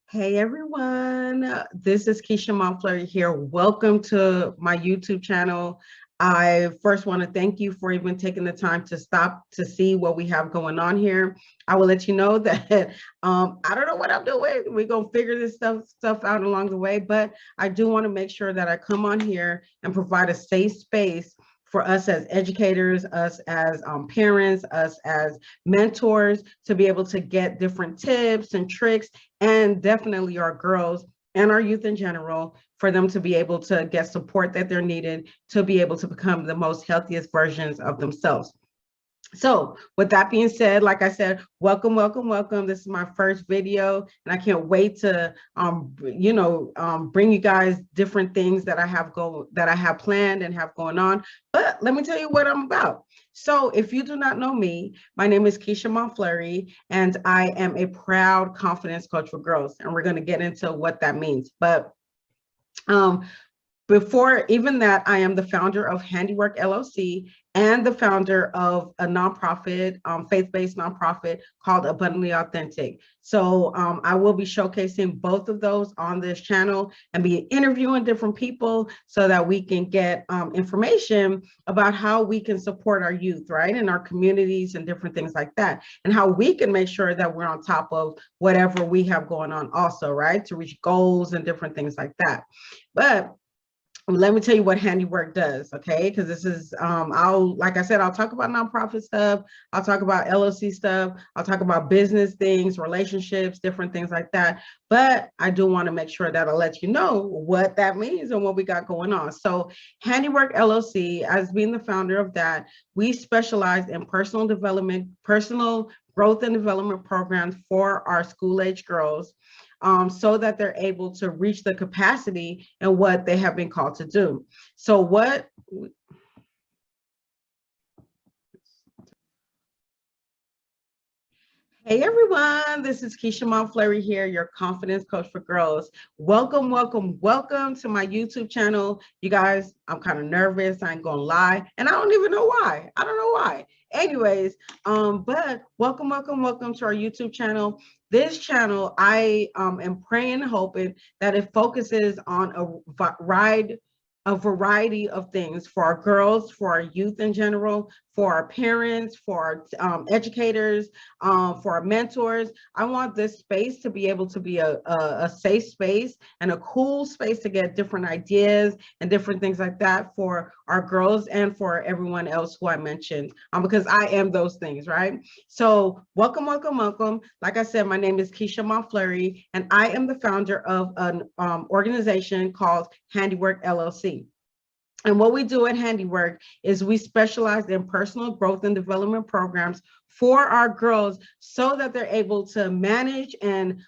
Hey everyone, this is Keisha Montfleury here. Welcome to my YouTube channel. I first want to thank you for even taking the time to stop to see what we have going on here. I will let you know that I don't know what I'm doing. We're gonna figure this stuff out along the way, but I do want to make sure that I come on here and provide a safe space for us as educators, us as parents, us as mentors, to be able to get different tips and tricks, and definitely our girls and our youth in general, for them to be able to get support that they're needed to be able to become the most healthiest versions of themselves. So with that being said, like I said, welcome, welcome, welcome. This is my first video, and I can't wait to, bring you guys different things that I have planned and have going on. But let me tell you what I'm about. So if you do not know me, my name is Keisha Montfleury, and I am a proud confidence coach for girls. And we're going to get into what that means. But before even that, I am the founder of HandiWork LLC and the founder of a nonprofit, faith-based nonprofit called Abundantly Authentic. So I will be showcasing both of those on this channel and be interviewing different people so that we can get information about how we can support our youth, right, in our communities and different things like that, and how we can make sure that we're on top of whatever we have going on also, right, to reach goals and different things like that. But let me tell you what HandiWork does, okay? Because this is, like I said, I'll talk about nonprofit stuff, I'll talk about LLC stuff, I'll talk about business things, relationships, different things like that. But I do want to make sure that I'll let you know what that means and what we got going on. So HandiWork LLC, as being the founder of that, we specialize in personal development, personal growth and development programs for our school-age girls, so that they're able to reach the capacity and what they have been called to do. So what, hey everyone, this is Keisha Montfleury here, your confidence coach for girls. Welcome, welcome, welcome to my YouTube channel. You guys, I'm kind of nervous, I ain't gonna lie, and I don't even know why. I don't know why. Anyways, but welcome, welcome, welcome to our YouTube channel. This channel, I am praying and hoping that it focuses on a variety of things for our girls, for our youth in general, for our parents, for our educators, for our mentors. I want this space to be able to be a safe space and a cool space to get different ideas and different things like that for our girls and for everyone else who I mentioned, because I am those things, right? So welcome, welcome, welcome. Like I said, my name is Keisha Montfleury, and I am the founder of an organization called HandiWork LLC. And what we do at HandiWork is we specialize in personal growth and development programs for our girls so that they're able to manage and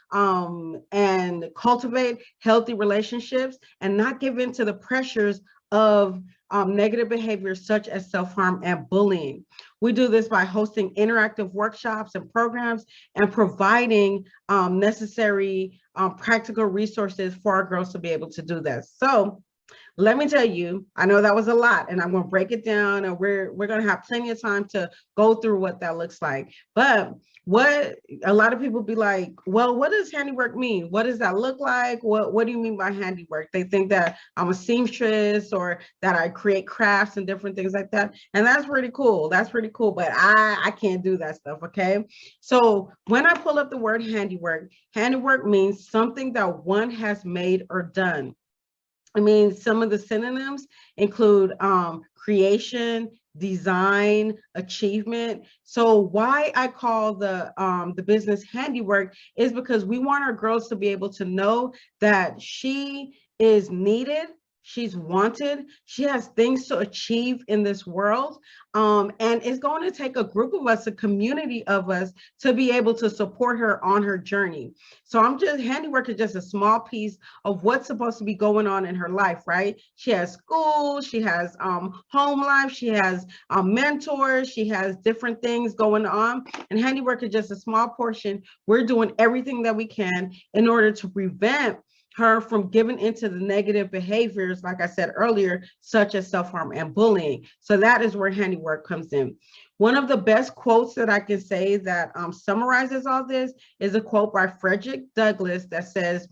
cultivate healthy relationships and not give in to the pressures of negative behaviors such as self-harm and bullying. We do this by hosting interactive workshops and programs and providing necessary practical resources for our girls to be able to do this. So let me tell you, I know that was a lot, and I'm going to break it down, and we're going to have plenty of time to go through what that looks like. But what a lot of people be like, well, what does handiwork mean? What does that look like? What do you mean by handiwork? They think that I'm a seamstress or that I create crafts and different things like that. And that's pretty cool. That's pretty cool. But I can't do that stuff. Okay. So when I pull up the word handiwork means something that one has made or done. I mean, some of the synonyms include creation, design, achievement. So why I call the business handiwork is because we want our girls to be able to know that she is needed, she's wanted, she has things to achieve in this world. And it's going to take a group of us, a community of us, to be able to support her on her journey. So handiwork is just a small piece of what's supposed to be going on in her life, right? She has school, she has home life, she has mentors, she has different things going on. And handiwork is just a small portion. We're doing everything that we can in order to prevent her from giving into the negative behaviors, like I said earlier, such as self-harm and bullying. So that is where handiwork comes in. One of the best quotes that I can say that summarizes all this is a quote by Frederick Douglass that says,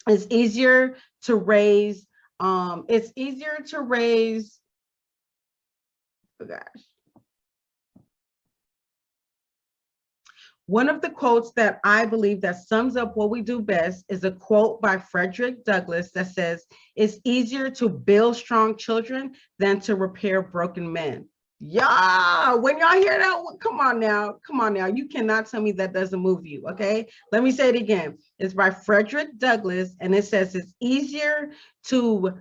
it's easier to raise, oh gosh. One of the quotes that I believe that sums up what we do best is a quote by Frederick Douglass that says, it's easier to build strong children than to repair broken men. Yeah, when y'all hear that, come on now. You cannot tell me that doesn't move you, okay? Let me say it again. It's by Frederick Douglass, and it says it's easier to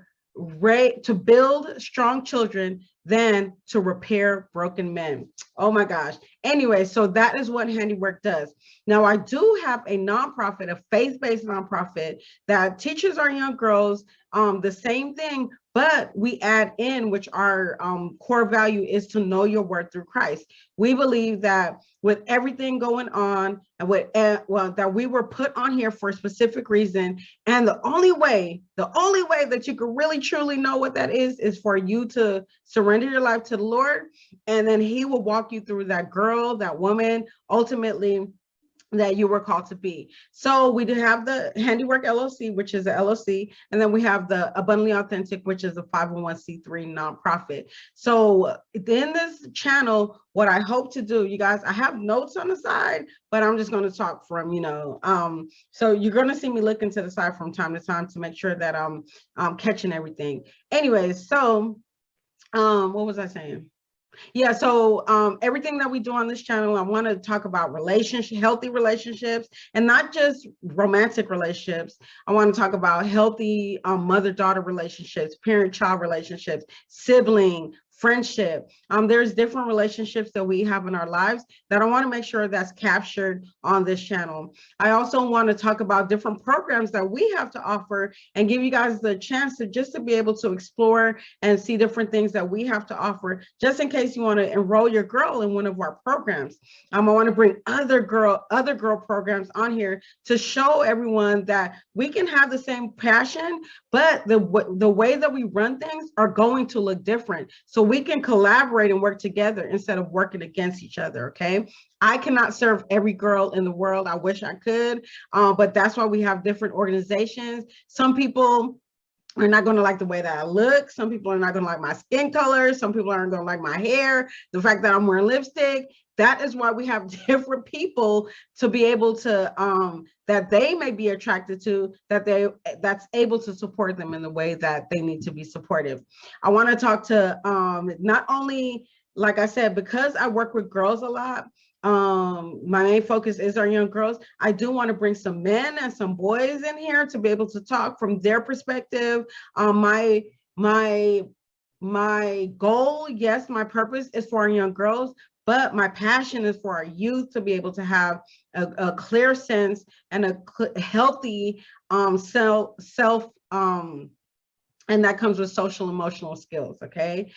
build strong children than to repair broken men. Oh my gosh. Anyway, so that is what HandiWork does. Now, I do have a nonprofit, a faith-based nonprofit that teaches our young girls the same thing, but we add in, which our core value is to know your worth through Christ. We believe that with everything going on and that we were put on here for a specific reason. And the only way that you can really truly know what that is for you to surrender your life to the Lord. And then he will walk you through that girl, that woman, ultimately, that you were called to be. So we do have the HandiWork LLC, which is a LLC, and then we have the Abundantly Authentic, which is a 501c3 nonprofit. So in this channel, what I hope to do, you guys, I have notes on the side, but I'm just going to talk from, so you're going to see me looking to the side from time to time to make sure that I'm catching everything. Anyways, so what was I saying? Yeah, so everything that we do on this channel, I want to talk about healthy relationships, and not just romantic relationships. I want to talk about healthy mother-daughter relationships, parent-child relationships, sibling, friendship. There's different relationships that we have in our lives that I want to make sure that's captured on this channel. I also want to talk about different programs that we have to offer and give you guys the chance to be able to explore and see different things that we have to offer, just in case you want to enroll your girl in one of our programs. I want to bring other girl programs on here to show everyone that we can have the same passion, but the way that we run things are going to look different. So we can collaborate and work together instead of working against each other, okay? I cannot serve every girl in the world. I wish I could, but that's why we have different organizations. Some people are not going to like the way that I look. Some people are not going to like my skin color. Some people aren't going to like my hair, the fact that I'm wearing lipstick. That is why we have different people to be able to, that they may be attracted to, that's able to support them in the way that they need to be supportive. I want to talk to not only, like I said, because I work with girls a lot, my main focus is our young girls. I do want to bring some men and some boys in here to be able to talk from their perspective. My goal, yes, my purpose is for our young girls, but my passion is for our youth to be able to have a clear sense and a healthy self and that comes with social emotional skills, okay?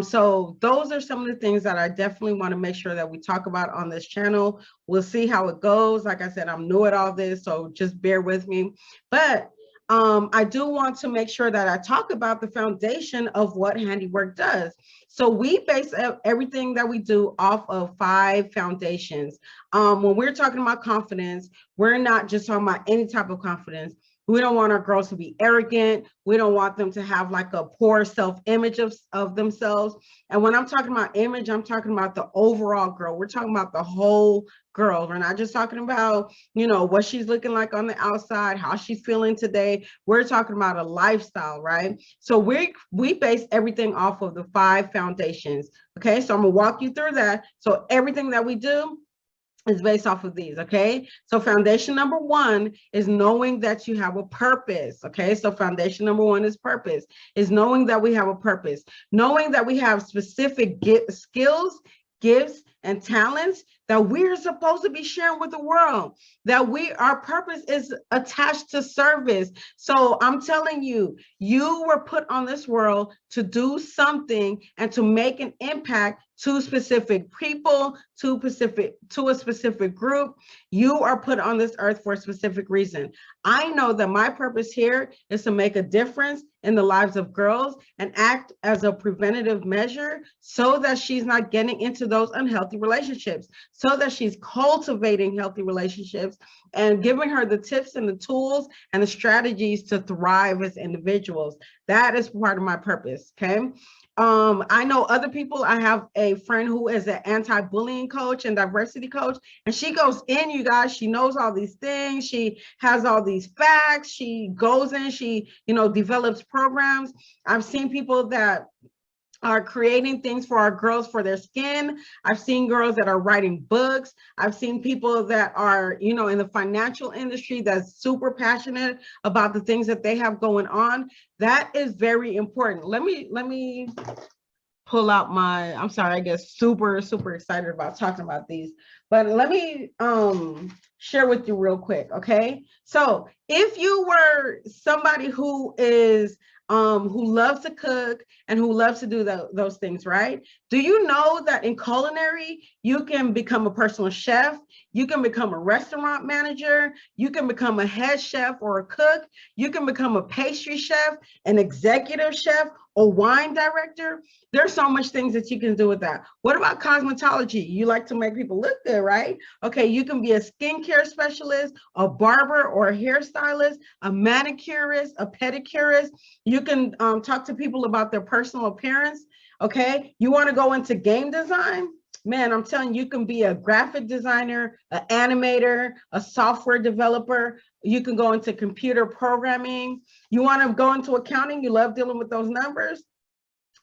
So those are some of the things that I definitely want to make sure that we talk about on this channel. We'll see how it goes. Like I said, I'm new at all this, so just bear with me. But I do want to make sure that I talk about the foundation of what HandiWork does. So we base everything that we do off of 5 foundations. When we're talking about confidence, we're not just talking about any type of confidence. We don't want our girls to be arrogant. We don't want them to have like a poor self-image of themselves. And when I'm talking about image, I'm talking about the overall girl. We're talking about the whole girl. We're not just talking about, what she's looking like on the outside, how she's feeling today. We're talking about a lifestyle, right? So we base everything off of the 5 foundations. Okay, so I'm gonna walk you through that. So everything that we do is based off of these, okay? So foundation number 1 is knowing that you have a purpose, okay? So foundation number 1 is purpose, is knowing that we have a purpose, knowing that we have specific skills, gifts, and talents that we're supposed to be sharing with the world, that our purpose is attached to service. So I'm telling you, you were put on this world to do something and to make an impact to specific people, to a specific group. You are put on this earth for a specific reason. I know that my purpose here is to make a difference in the lives of girls and act as a preventative measure so that she's not getting into those unhealthy relationships, so that she's cultivating healthy relationships and giving her the tips and the tools and the strategies to thrive as individuals. That is part of my purpose, okay? I know other people. I have a friend who is an anti-bullying coach and diversity coach, and she goes in, you guys, she knows all these things. She has all these facts. She goes in, she, develops programs. I've seen people that are creating things for our girls for their skin. I've seen girls that are writing books. I've seen people that are, in the financial industry that's super passionate about the things that they have going on. That is very important. Let me pull out I'm sorry, I get super excited about talking about these, but let me share with you real quick, okay? So if you were somebody who is who loves to cook and who loves to do those things, right? Do you know that in culinary, you can become a personal chef, you can become a restaurant manager, you can become a head chef or a cook, you can become a pastry chef, an executive chef, or wine director? There's so much things that you can do with that. What about cosmetology? You like to make people look good, right? Okay, you can be a skincare specialist, a barber or a hairstylist, a manicurist, a pedicurist. You can talk to people about their personal appearance, okay? You wanna go into game design? Man, I'm telling you, you can be a graphic designer, an animator, a software developer. You can go into computer programming. You want to go into accounting, you love dealing with those numbers.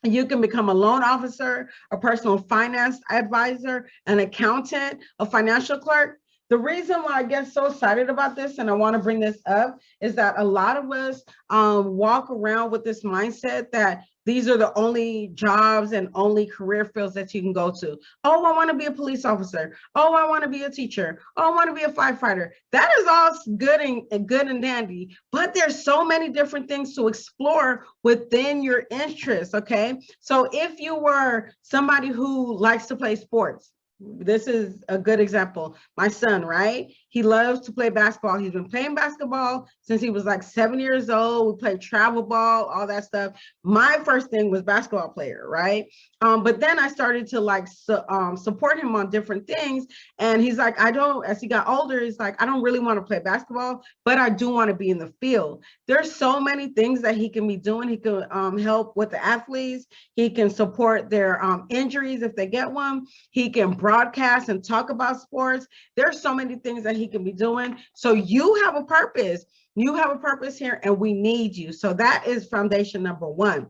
You can become a loan officer, a personal finance advisor, an accountant, a financial clerk. The reason why I get so excited about this and I want to bring this up is that a lot of us walk around with this mindset that these are the only jobs and only career fields that you can go to. Oh, I want to be a police officer. Oh, I want to be a teacher. Oh, I want to be a firefighter. That is all good and dandy, but there's so many different things to explore within your interests, okay? So if you were somebody who likes to play sports, this is a good example. My son, right? He loves to play basketball. He's been playing basketball since he was like 7 years old. We played travel ball, all that stuff. My first thing was basketball player, right? But then I started to support him on different things. And he's like, as he got older, he's like, I don't really want to play basketball, but I do want to be in the field. There's so many things that he can be doing. He can help with the athletes. He can support their injuries if they get one. He can broadcast and talk about sports. There's so many things that he can be doing. So you have a purpose. You have a purpose here and we need you. So that is foundation number one.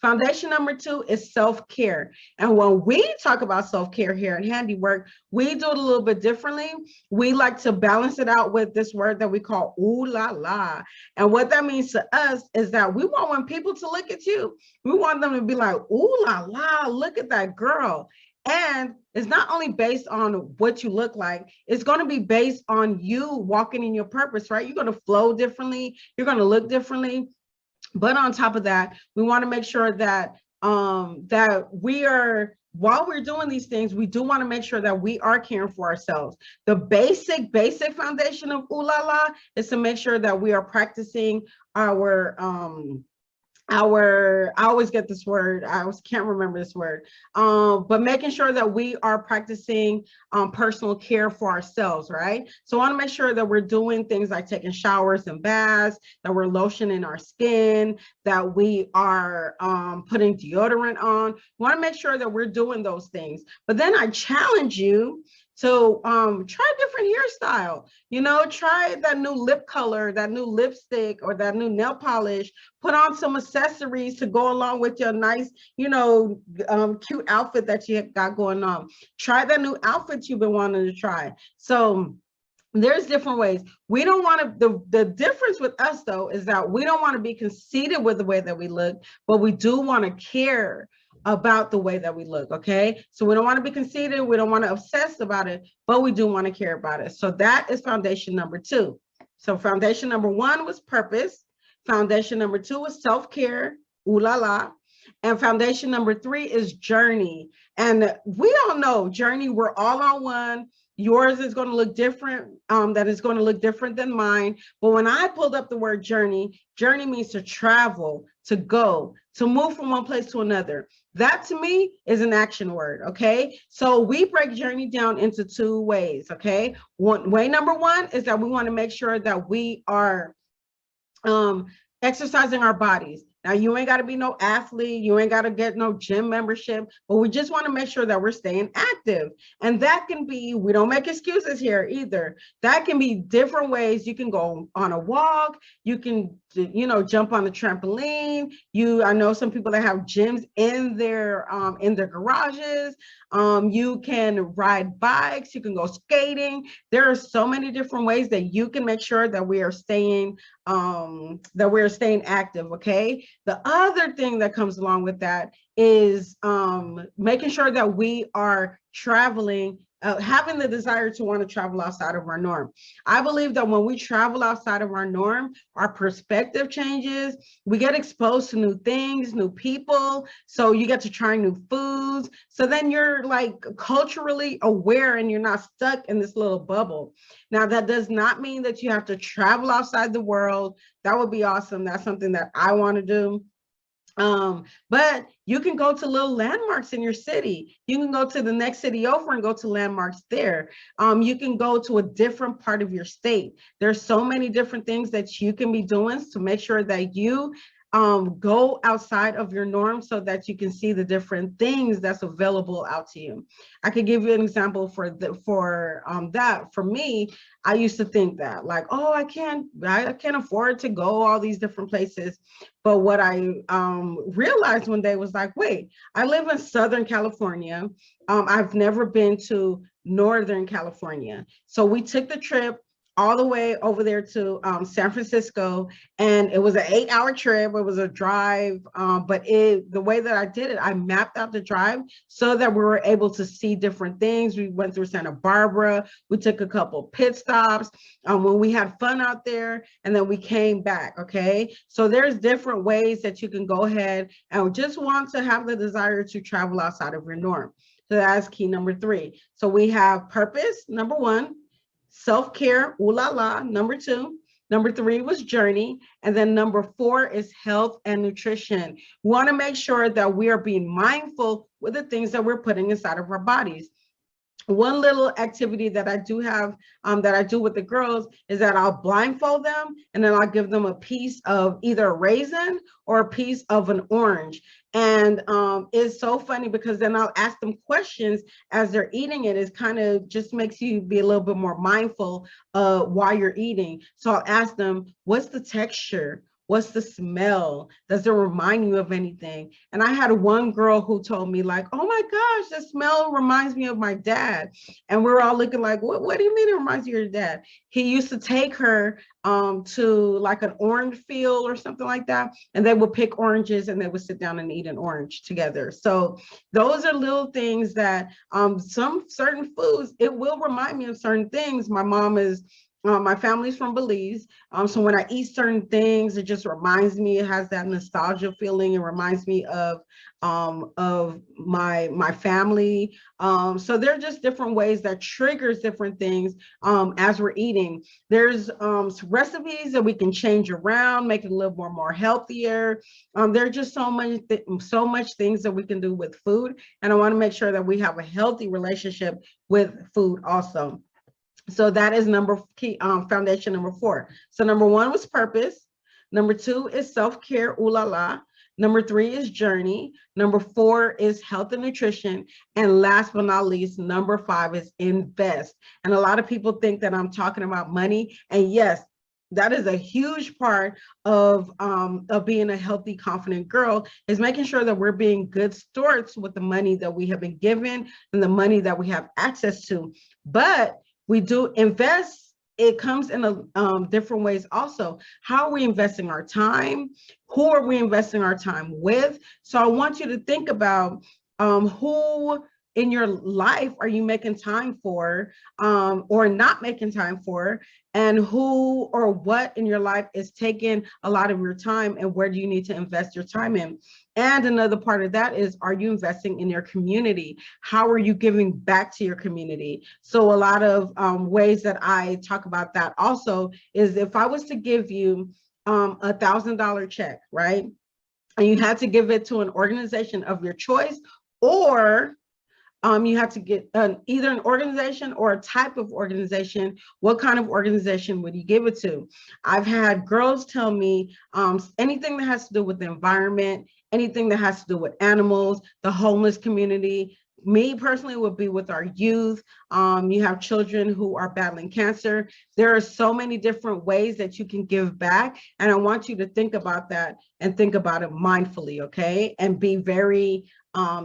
Foundation number two is self-care. And when we talk about self-care here at HandiWork, we do it a little bit differently. We like to balance it out with this word that we call ooh la la. And what that means to us is that we want people to look at you. We want them to be like, ooh la la, look at that girl. And it's not only based on what you look like, it's going to be based on you walking in your purpose, right? You're going to flow differently. You're going to look differently. But on top of that, we want to make sure that that we are, while we're doing these things, we do want to make sure that we are caring for ourselves. The basic foundation of Ooh La La is to make sure that we are practicing I always get this word, I always can't remember this word, but making sure that we are practicing personal care for ourselves, right? So I want to make sure that we're doing things like taking showers and baths, that we're lotioning our skin, that we are putting deodorant on. We want to make sure that we're doing those things. But then I challenge you to try a different hairstyle, try that new lip color, that new lipstick, or that new nail polish. Put on some accessories to go along with your nice, cute outfit that you got going on. Try that new outfit you've been wanting to try. So there's different ways. We don't want to, the difference with us though, is that we don't want to be conceited with the way that we look, but we do want to care about the way that we look, okay? So we don't want to be conceited, we don't want to obsess about it, but we do want to care about it. So that is foundation number 2. So foundation number 1 was purpose. Foundation number 2 was self-care, ooh la la. And foundation number 3 is journey. And we all know journey, we're all on one. Yours is going to look different. That is going to look different than mine. But when I pulled up the word journey, journey means to travel, to go, to move from one place to another. That to me is an action word, okay? So we break journey down into 2 ways, okay? Way number 1 is that we want to make sure that we are exercising our bodies. Now, you ain't got to be no athlete, you ain't got to get no gym membership, but we just want to make sure that we're staying active. And that can be, we don't make excuses here either. That can be different ways. You can go on a walk, you can, jump on the trampoline. I know some people that have gyms in their garages. You can ride bikes, you can go skating. There are so many different ways that you can make sure that we are staying active, okay? The other thing that comes along with that is making sure that we are traveling, having the desire to want to travel outside of our norm. I believe that when we travel outside of our norm, our perspective changes. We get exposed to new things, new people. So you get to try new foods. So then you're like culturally aware and you're not stuck in this little bubble. Now, that does not mean that you have to travel outside the world. That would be awesome. That's something that I want to do. But you can go to little landmarks in your city. You can go to the next city over and go to landmarks there. You can go to a different part of your state. There's so many different things that you can be doing to make sure that you go outside of your norm so that you can see the different things that's available out to you. I could give you an example for that. For me, I used to think that like, oh, I can't afford to go all these different places. But what I realized one day was like, wait, I live in Southern California. I've never been to Northern California. So we took the trip all the way over there to San Francisco, and it was an 8-hour trip. It was a drive, but the way that I did it, I mapped out the drive so that we were able to see different things. We went through Santa Barbara. We took a couple pit stops when we had fun out there, and then we came back, okay? So there's different ways that you can go ahead and just want to have the desire to travel outside of your norm. So that's key number 3. So we have purpose, number 1, self-care, ooh la la, number 2. Number 3 was journey. And then number 4 is health and nutrition. We want to make sure that we are being mindful with the things that we're putting inside of our bodies. One little activity that I do have, that I do with the girls, is that I'll blindfold them and then I'll give them a piece of either a raisin or a piece of an orange. And it's so funny because then I'll ask them questions as they're eating it. It kind of just makes you be a little bit more mindful while you're eating. So I'll ask them, what's the texture? What's the smell? Does it remind you of anything? And I had one girl who told me like, oh my gosh, the smell reminds me of my dad. And we're all looking like, what do you mean it reminds you of your dad? He used to take her to like an orange field or something like that. And they would pick oranges and they would sit down and eat an orange together. So those are little things that some certain foods, it will remind me of certain things. My family's from Belize. So when I eat certain things, it just reminds me, it has that nostalgia feeling. It reminds me of my family. So there are just different ways that triggers different things as we're eating. There's recipes that we can change around, make it a little more healthier. There are just so much things that we can do with food. And I want to make sure that we have a healthy relationship with food also. So that is foundation number 4. So number 1 was purpose. Number 2 is self-care, ooh la la. Number 3 is journey. Number 4 is health and nutrition. And last but not least, number 5 is invest. And a lot of people think that I'm talking about money. And yes, that is a huge part of being a healthy, confident girl, is making sure that we're being good stewards with the money that we have been given and the money that we have access to. But we do invest it comes in a different ways also. How are we investing our time? Who are we investing our time with? So I want you to think about who in your life are you making time for, or not making time for, and who or what in your life is taking a lot of your time, and where do you need to invest your time in? And another part of that is, are you investing in your community? How are you giving back to your community? So a lot of ways that I talk about that also is, if I was to give you $1,000 check, right? And you had to give it to an organization of your choice, or you have to get either an organization or a type of organization. What kind of organization would you give it to? I've had girls tell me anything that has to do with the environment, anything that has to do with animals, the homeless community. Me personally would be with our youth. You have children who are battling cancer. There are so many different ways that you can give back. And I want you to think about that and think about it mindfully, okay? And be very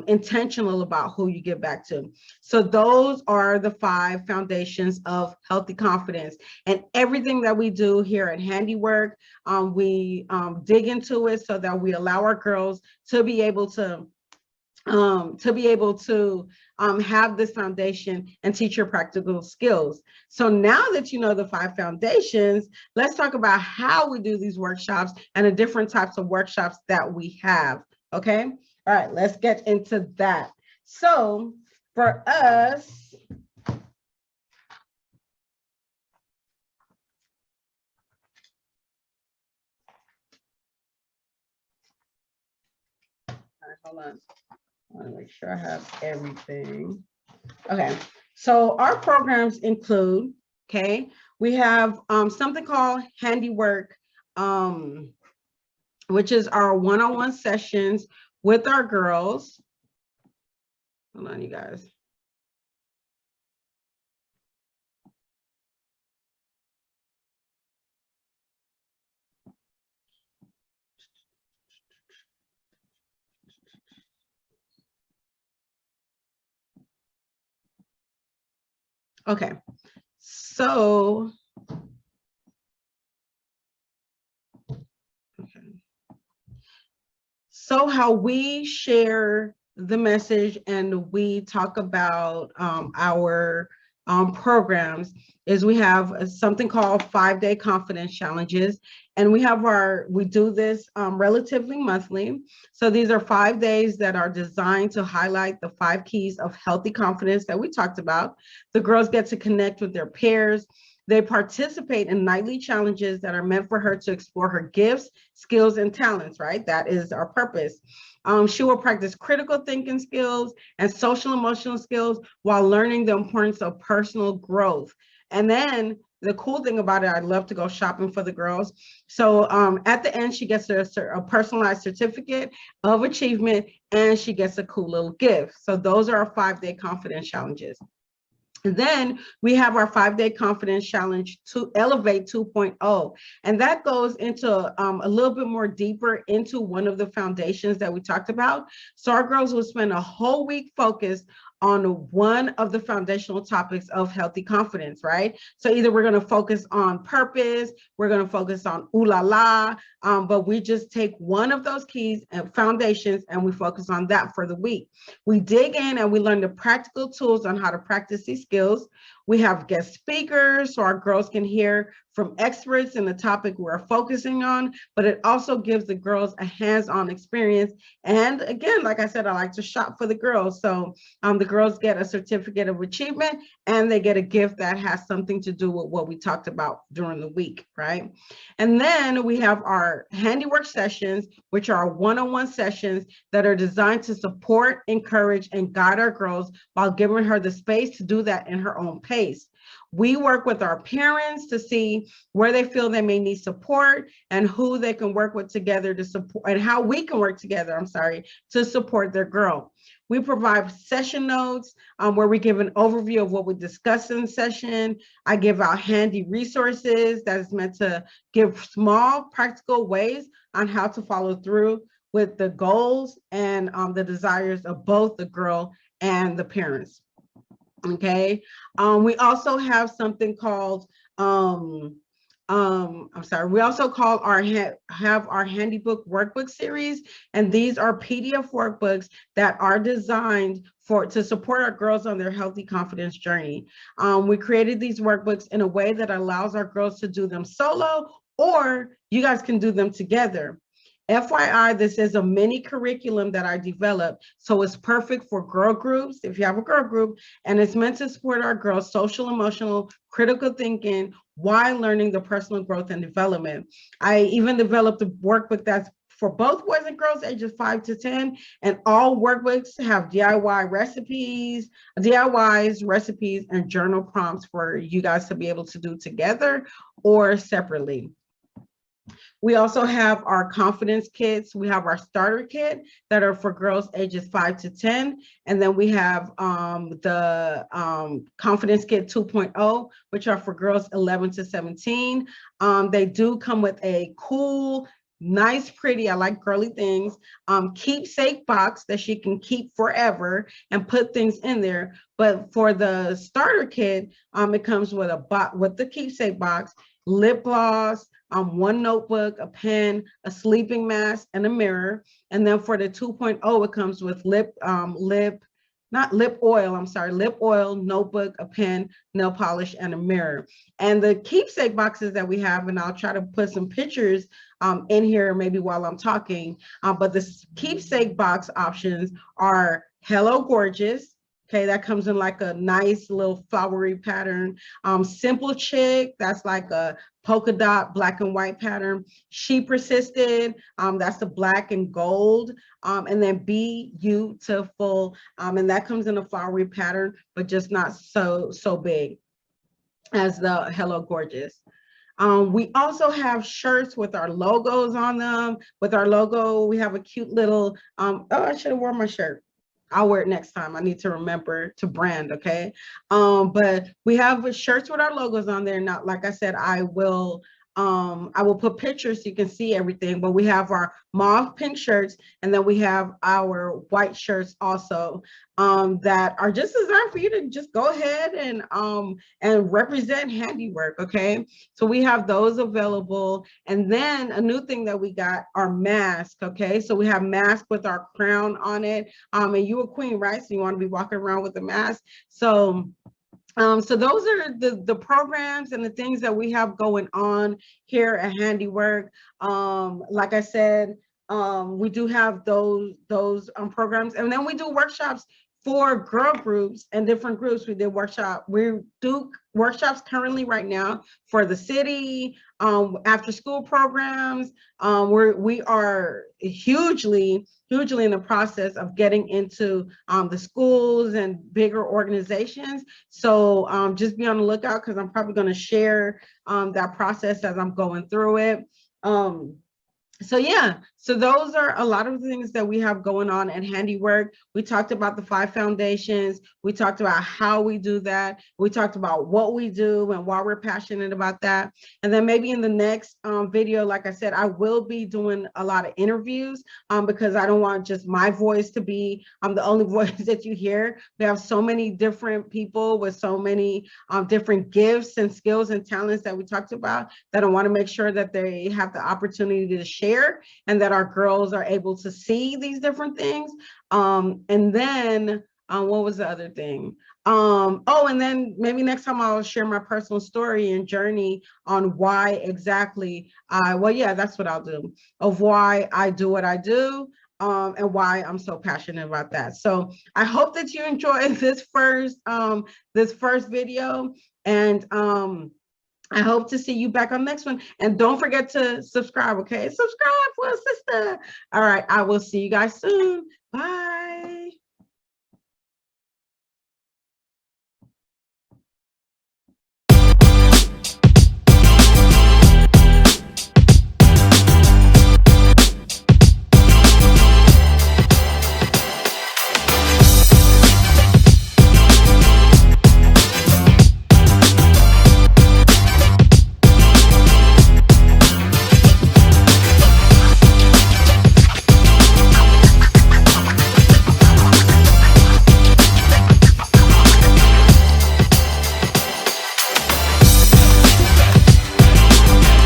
intentional about who you give back to. So those are the 5 foundations of healthy confidence. And everything that we do here at HandiWork, we dig into it so that we allow our girls to be able to have this foundation and teach your practical skills. So now that you know the 5 foundations, let's talk about how we do these workshops and the different types of workshops that we have. Okay. All right, let's get into that. So for us, hold on. I want to make sure I have everything. Okay, so our programs include, okay, we have something called HandiWork, which is our one-on-one sessions with our girls. Hold on, you guys. Okay, so, okay. So how we share the message and we talk about our programs is, we have something called 5-day confidence challenges, and we do this relatively monthly. So these are 5 days that are designed to highlight the 5 keys of healthy confidence that we talked about. The girls get to connect with their peers. They participate in nightly challenges that are meant for her to explore her gifts, skills, and talents, right? That is our purpose. She will practice critical thinking skills and social emotional skills while learning the importance of personal growth. And then the cool thing about it, I love to go shopping for the girls. So at the end, she gets a personalized certificate of achievement, and she gets a cool little gift. So those are our 5-day confidence challenges. And then we have our 5-day confidence challenge to Elevate 2.0. And that goes into a little bit more deeper into one of the foundations that we talked about. So our girls will spend a whole week focused on one of the foundational topics of healthy confidence, right? So either we're going to focus on purpose, we're going to focus on ooh la la, but we just take one of those keys and foundations and we focus on that for the week. We dig in and we learn the practical tools on how to practice these skills. We have guest speakers so our girls can hear from experts in the topic we're focusing on, but it also gives the girls a hands-on experience. And again, like I said, I like to shop for the girls. So the girls get a certificate of achievement and they get a gift that has something to do with what we talked about during the week, right? And then we have our HandiWork sessions, which are one-on-one sessions that are designed to support, encourage, and guide our girls while giving her the space to do that in her own pace. We work with our parents to see where they feel they may need support and who they can work with together to support, and how we can work together, to support their girl. We provide session notes where we give an overview of what we discussed in the session. I give out handy resources that is meant to give small practical ways on how to follow through with the goals and the desires of both the girl and the parents. Okay. We also have something called I'm sorry. We also call have our handybook workbook series, and these are PDF workbooks that are designed to support our girls on their healthy confidence journey. We created these workbooks in a way that allows our girls to do them solo, or you guys can do them together. FYI, this is a mini curriculum that I developed, so it's perfect for girl groups, if you have a girl group, and it's meant to support our girls' social, emotional, critical thinking while learning the personal growth and development. I even developed a workbook that's for both boys and girls ages 5 to 10, and all workbooks have DIYs, recipes, and journal prompts for you guys to be able to do together or separately. We also have our confidence kits. We have our starter kit that are for girls ages 5 to 10. And then we have the confidence kit 2.0, which are for girls 11 to 17. They do come with a cool, nice, pretty, I like girly things, keepsake box that she can keep forever and put things in there. But for the starter kit, it comes with with the keepsake box, lip gloss, one notebook, a pen, a sleeping mask, and a mirror. And then for the 2.0, it comes with lip oil, notebook, a pen, nail polish, and a mirror. And the keepsake boxes that we have, and I'll try to put some pictures in here maybe while I'm talking, but the keepsake box options are Hello Gorgeous. Okay, that comes in like a nice little flowery pattern. Simple Chick, that's like a polka dot black and white pattern. She Persisted, that's the black and gold. And then Beautiful, and that comes in a flowery pattern, but just not so big as the Hello Gorgeous. We also have shirts with our logos on them. With our logo, we have a cute little, oh, I should have worn my shirt. I'll wear it next time. I need to remember to brand, okay? But we have shirts with our logos on there. Now, like I said, I will put pictures so you can see everything, but we have our mauve pink shirts, and then we have our white shirts also that are just designed for you to just go ahead and represent handiwork, okay? So we have those available. And then a new thing that we got are masks, okay? So we have masks with our crown on it. And you a queen, right? So you want to be walking around with a mask. So those are the programs and the things that we have going on here at HandiWork. Like I said, we do have those programs, and then we do workshops for girl groups and different groups. We do workshops currently right now for the city, after school programs. We are hugely in the process of getting into the schools and bigger organizations. So just be on the lookout, because I'm probably going to share that process as I'm going through it. So yeah, so those are a lot of the things that we have going on at HandiWork. We talked about the 5 foundations. We talked about how we do that. We talked about what we do and why we're passionate about that. And then maybe in the next video, like I said, I will be doing a lot of interviews because I don't want just my voice to be the only voice that you hear. We have so many different people with so many different gifts and skills and talents that we talked about, that I want to make sure that they have the opportunity to share, and that our girls are able to see these different things. And then what was the other thing? Oh, and then maybe next time I'll share my personal story and journey on why exactly well, yeah, that's what I'll do, of why I do what I do, and why I'm so passionate about that. So I hope that you enjoyed this first video, and I hope to see you back on the next one. And don't forget to subscribe, okay? Subscribe for a sister. All right, I will see you guys soon. Bye.